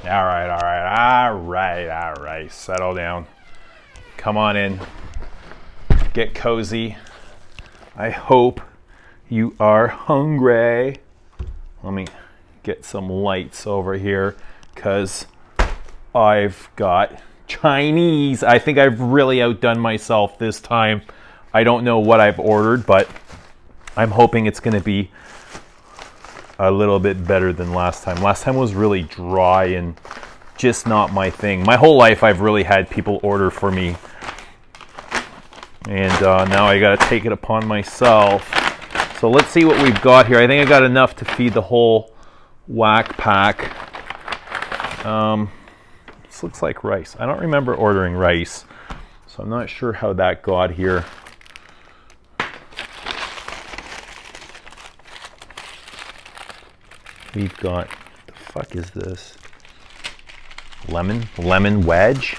All right, all right, all right, all right. Settle down. Come on in. Get cozy. I hope you are hungry. Let me get some lights over here because I've got Chinese. I think I've really outdone myself this time. I don't know what I've ordered, but I'm hoping it's going to be a little bit better than last time. Last time was really dry and just not my thing. My whole life I've really had people order for me. And now I got to take it upon myself. So let's see what we've got here. I think I got enough to feed the whole whack pack. This looks like rice. I don't remember ordering rice, so I'm not sure how that got here. We've got, what the fuck is this? Lemon wedge.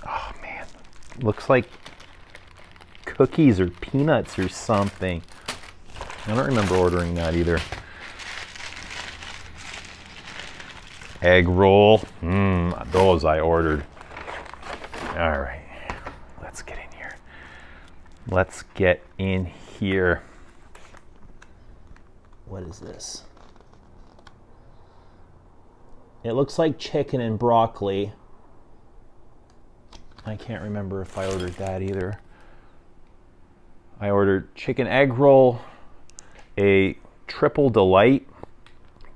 Oh man, looks like cookies or peanuts or something. I don't remember ordering that either. Egg roll. Those I ordered. All right, let's get in here. Let's get in here. What is this? It looks like chicken and broccoli. I can't remember if I ordered that either. I ordered chicken egg roll, a triple delight,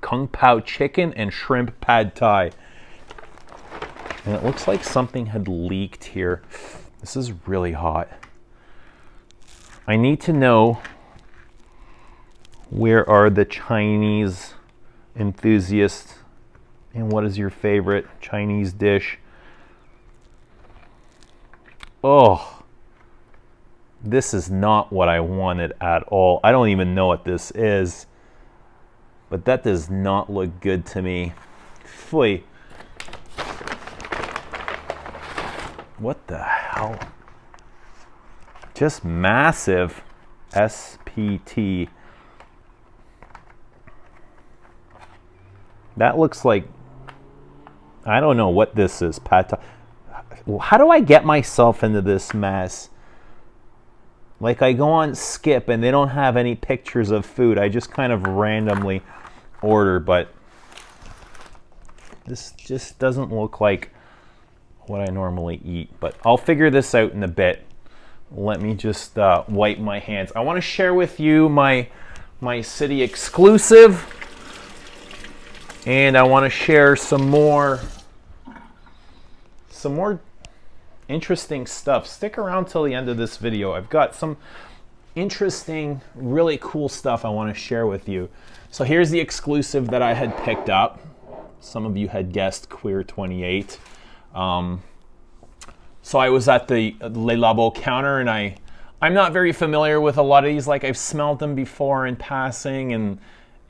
kung pao chicken, and shrimp pad thai. And it looks like something had leaked here. This is really hot. I need to know, where are the Chinese enthusiasts and what is your favorite Chinese dish? Oh, this is not what I wanted at all. I don't even know what this is, but that does not look good to me. Phooey. What the hell? Just massive SPT. That looks like, I don't know what this is. Pad thai. How do I get myself into this mess? Like, I go on Skip and they don't have any pictures of food. I just kind of randomly order, but this just doesn't look like what I normally eat. But I'll figure this out in a bit. Let me just wipe my hands. I want to share with you my city exclusive. And I want to share some more interesting stuff. Stick around till the end of this video. I've got some interesting, really cool stuff I want to share with you. So here's the exclusive that I had picked up. Some of you had guessed Cuir 28. So I was at the LABO counter, and I'm not very familiar with a lot of these. Like, I've smelled them before in passing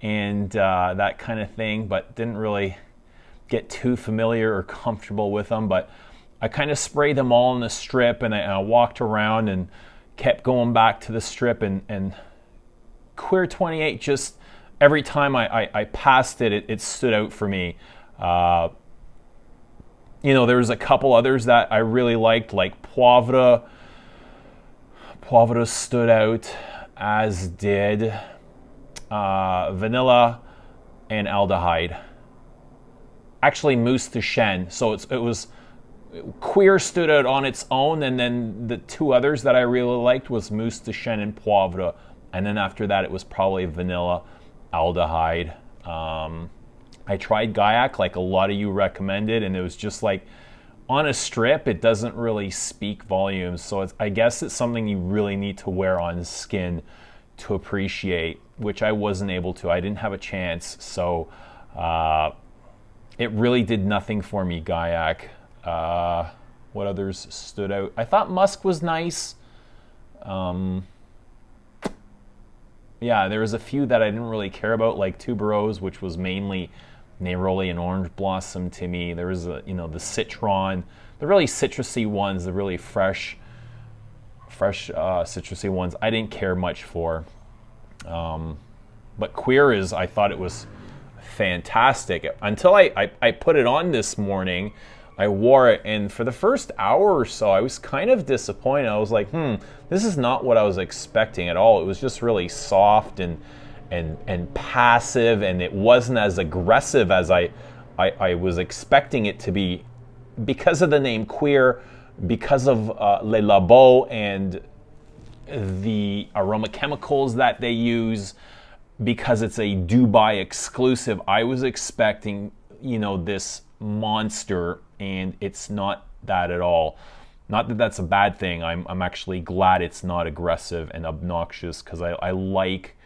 and that kind of thing, but didn't really get too familiar or comfortable with them. But I kind of sprayed them all in the strip, and I walked around and kept going back to the strip, and Cuir 28, just every time I passed it, it stood out for me. You know, there was a couple others that I really liked, like Poivre. Poivre stood out, as did Vanilla and Aldehyde. Actually, Mousse de Chêne. So it was Cuir stood out on its own, and then the two others that I really liked was Mousse de Chêne and Poivre. And then after that, it was probably Vanilla, Aldehyde. I tried Gaiac, like a lot of you recommended, and it was just like, on a strip, it doesn't really speak volumes. So I guess it's something you really need to wear on skin to appreciate, which I wasn't able to. I didn't have a chance. So it really did nothing for me, Gaiac. What others stood out? I thought Musk was nice. Yeah, there was a few that I didn't really care about, like Tuberose, which was mainly Neroli and Orange Blossom to me. There was the Citron, the really citrusy ones, the really fresh citrusy ones. I didn't care much for. But Cuir I thought it was fantastic until I put it on this morning. I wore it, and for the first hour or so, I was kind of disappointed. I was like, this is not what I was expecting at all. It was just really soft and passive, and it wasn't as aggressive as I was expecting it to be because of the name Cuir, because of LABO and the aroma chemicals that they use, because it's a Dubai exclusive. I was expecting, this monster, and it's not that at all. Not that that's a bad thing. I'm actually glad it's not aggressive and obnoxious, because I like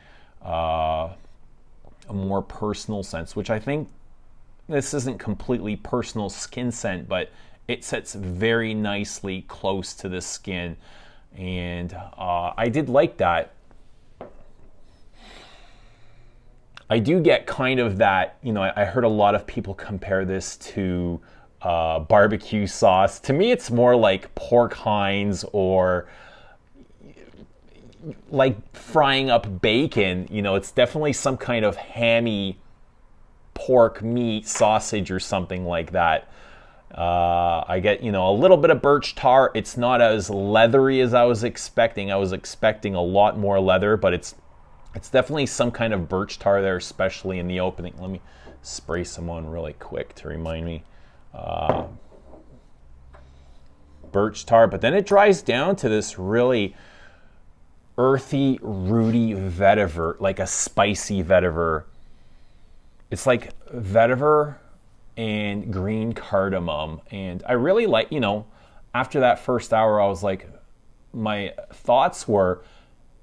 a more personal sense, which I think this isn't completely personal skin scent, but it sits very nicely close to the skin, and I did like that. I do get kind of that, I heard a lot of people compare this to barbecue sauce. To me, it's more like pork rinds, or like frying up bacon. It's definitely some kind of hammy pork meat sausage or something like that. I get, a little bit of birch tar. It's not as leathery as I was expecting. I was expecting a lot more leather, but it's definitely some kind of birch tar there, especially in the opening. Let me spray some on really quick to remind me. Birch tar, but then it dries down to this really earthy, rooty vetiver, like a spicy vetiver. It's like vetiver and green cardamom, and I really like, after that first hour, I was like, my thoughts were,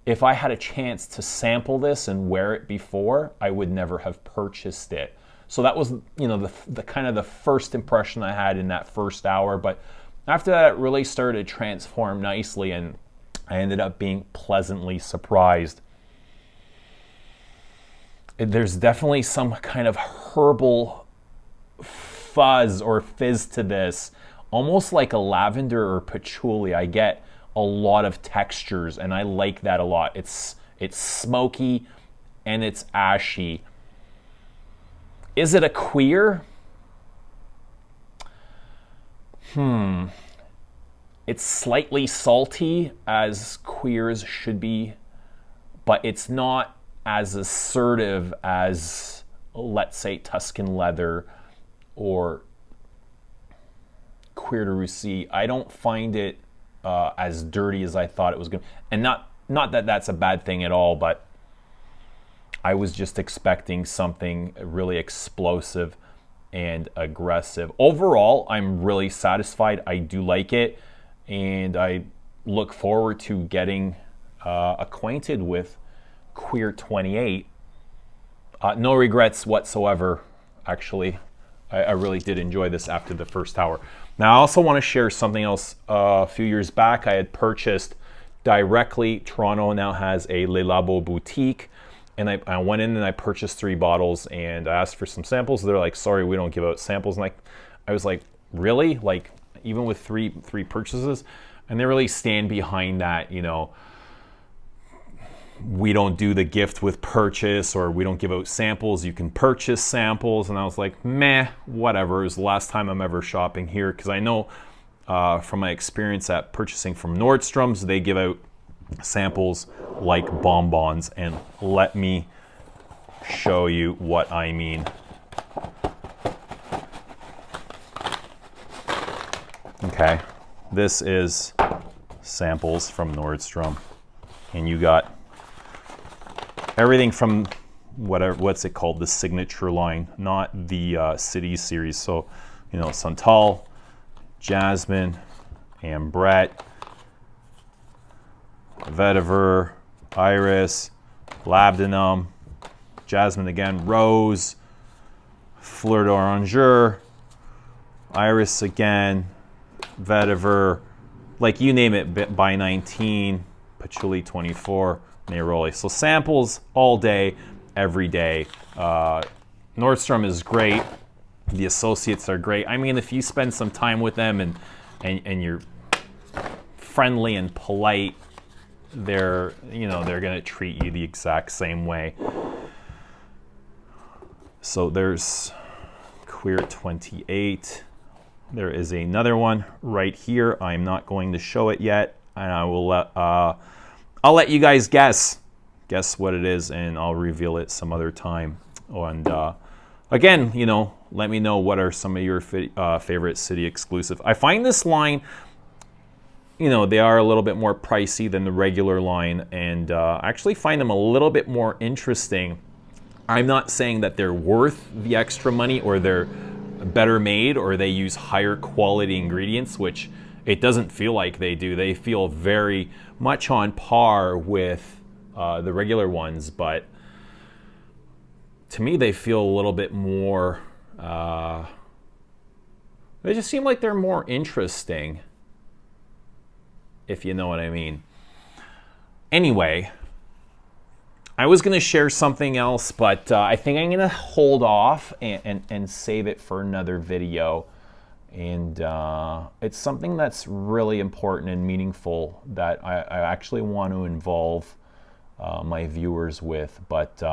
if I had a chance to sample this and wear it before, I would never have purchased it. So that was, the kind of the first impression I had in that first hour. But after that, it really started to transform nicely, and I ended up being pleasantly surprised. There's definitely some kind of herbal fuzz or fizz to this, almost like a lavender or patchouli. I get a lot of textures, and I like that a lot. It's smoky and it's ashy. Is it a Cuir? It's slightly salty, as Cuirs should be, but it's not as assertive as, let's say, Tuscan leather or Cuir de Russie. I don't find it as dirty as I thought it was going to. And not that that's a bad thing at all, but I was just expecting something really explosive and aggressive. Overall, I'm really satisfied. I do like it, and I look forward to getting acquainted with Cuir 28. No regrets whatsoever, actually. I really did enjoy this after the first hour. Now, I also want to share something else. A few years back, I had purchased directly. Toronto now has a LABO boutique, and I went in and I purchased 3 bottles, and I asked for some samples. They're like, sorry, we don't give out samples. And I was like, really? Like, even with three purchases? And they really stand behind that, we don't do the gift with purchase, or we don't give out samples. You can purchase samples. And I was like, meh, whatever. It was the last time I'm ever shopping here, because I know from my experience at purchasing from Nordstrom's, they give out samples like bonbons. And let me show you what I mean. Okay, this is samples from Nordstrom, and you got everything from what's it called, the signature line, not the City series. So, Santal, Jasmine, Ambrette, Vetiver, Iris, Labdanum, Jasmine again, Rose, Fleur d'Oranger, Iris again, Vetiver, like you name it, by 19, Patchouli 24, Neroli. So samples all day, every day. Nordstrom is great. The associates are great. I mean, if you spend some time with them and you're friendly and polite, they're going to treat you the exact same way. So there's Cuir 28. There is another one right here. I'm not going to show it yet, and I'll let you guys guess what it is, and I'll reveal it some other time. And again, you know, let me know what are some of your favorite city exclusive. I find this line, you know, they are a little bit more pricey than the regular line, and I actually find them a little bit more interesting. I'm not saying that they're worth the extra money or they're better made or they use higher quality ingredients, which it doesn't feel like they do. They feel very much on par with the regular ones, but to me they feel a little bit more, they just seem like they're more interesting, if you know what I mean. Anyway, I was going to share something else, but I think I'm going to hold off and save it for another video. And it's something that's really important and meaningful that I actually want to involve my viewers with. But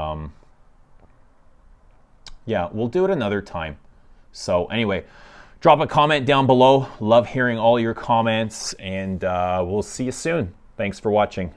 yeah, we'll do it another time. So anyway, drop a comment down below. Love hearing all your comments, and we'll see you soon. Thanks for watching.